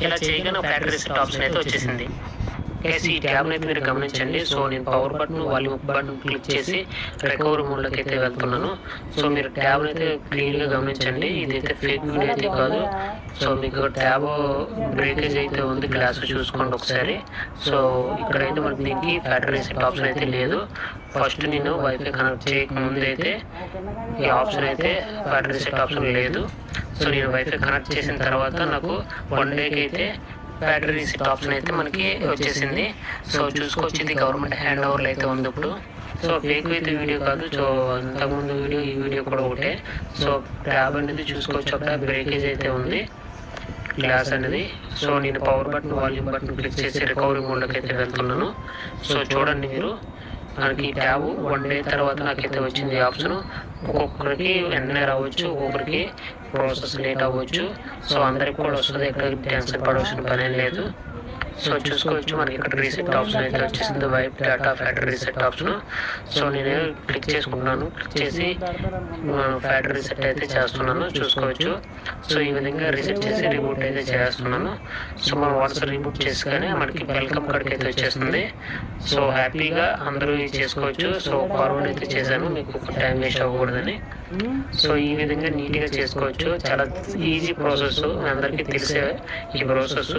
ఇలా చేయగానే factory reset option అయితే వచ్చేసింది. గైస్ ఈ ట్యాబ్ని అయితే మీరు గమనించండి. సో నేను power button volume button click చేసి రికవరీ మోడ్లోకి అయితే వెళ్తున్నాను. సో మీరు ట్యాబ్ని అయితే క్లీన్గా గమనించండి. ఇదైతే ఫేక్ వీడియో అయితే కాదు. సో మీకు ట్యాబ్ బ్రేకేజ్ అయితే ఉంది, గ్లాస్ చూసుకోండి ఒకసారి. సో ఇక్కడైతే మనకి దీనికి ఫ్యాక్టరీ రీసెట్ ఆప్షన్ అయితే లేదు. ఫస్ట్ నేను వైఫై కనెక్ట్ చేయకముందు అయితే ఈ ఆప్షన్ అయితే ఫ్యాక్టరీ రీసెట్ ఆప్షన్ లేదు. సో నేను వైఫై కనెక్ట్ చేసిన తర్వాత నాకు 1 డేకి అయితే ఫ్యాక్టరీ రీసెట్ ఆప్షన్ అయితే మనకి వచ్చేసింది. సో చూసుకోవచ్చు, ఇది గవర్నమెంట్ హ్యాండ్ ఓవర్లో అయితే ఉంది ఇప్పుడు. సో ఫేక్ అయితే వీడియో కాదు. సో ఇంతకుముందు వీడియో ఈ వీడియో కూడా ఒకటే. సో ట్యాబ్ అనేది చూసుకోవచ్చు, అక్కడ బ్రేకేజ్ అయితే ఉంది గ్లాస్ అనేది. సో నేను power button volume button click చేసి రికవరీ మోడ్లోకి అయితే వెళ్తున్నాను. సో చూడండి మీరు, మనకి ట్యాబ్ 1 డే తర్వాత నాకైతే వచ్చింది ఆప్షన్. ఒక్కొక్కరికి వెంటనే రావచ్చు, ఒక్కొక్కరికి ప్రాసెస్ లేట్ అవ్వచ్చు. సో అందరికి కూడా వస్తుంది, ఎక్కడ టెన్షన్ పడాల్సిన పని లేదు. సో చూసుకోవచ్చు, మనకి ఇక్కడ రీసెట్ ఆప్షన్ అయితే వచ్చేసింది, wipe data factory reset option. So నేను క్లిక్ చేసుకుంటున్నాను, క్లిక్ చేసి ఫ్యాక్టరీ రీసెట్ అయితే చేస్తున్నాను చూసుకోవచ్చు. సో ఈ విధంగా రీసెట్ చేసి రిబూట్ అయితే చేస్తున్నాను. సో మనం వన్స్ రిబూట్ చేసుకొని మనకి వెల్కమ్ కార్డ్కి అయితే వచ్చేస్తుంది. సో హ్యాపీగా అందరూ ఇది చేసుకోవచ్చు. సో ఫార్వర్డ్ అయితే చేశాను, మీకు టైం వేస్ట్ అవ్వకూడదని. సో ఈ విధంగా నీట్గా చేసుకోవచ్చు, చాలా ఈజీ ప్రాసెస్, అందరికీ తెలిసే ఈ ప్రాసెస్.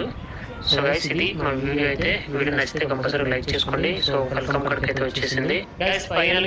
సో గైస్ ఇది మన వీడియో అయితే. వీడియో నచ్చితే కంపల్సరీ లైక్ చేసుకోండి. సో వెల్కమ్ కార్డ్కి అయితే వచ్చేసింది గైస్. ఫైనల్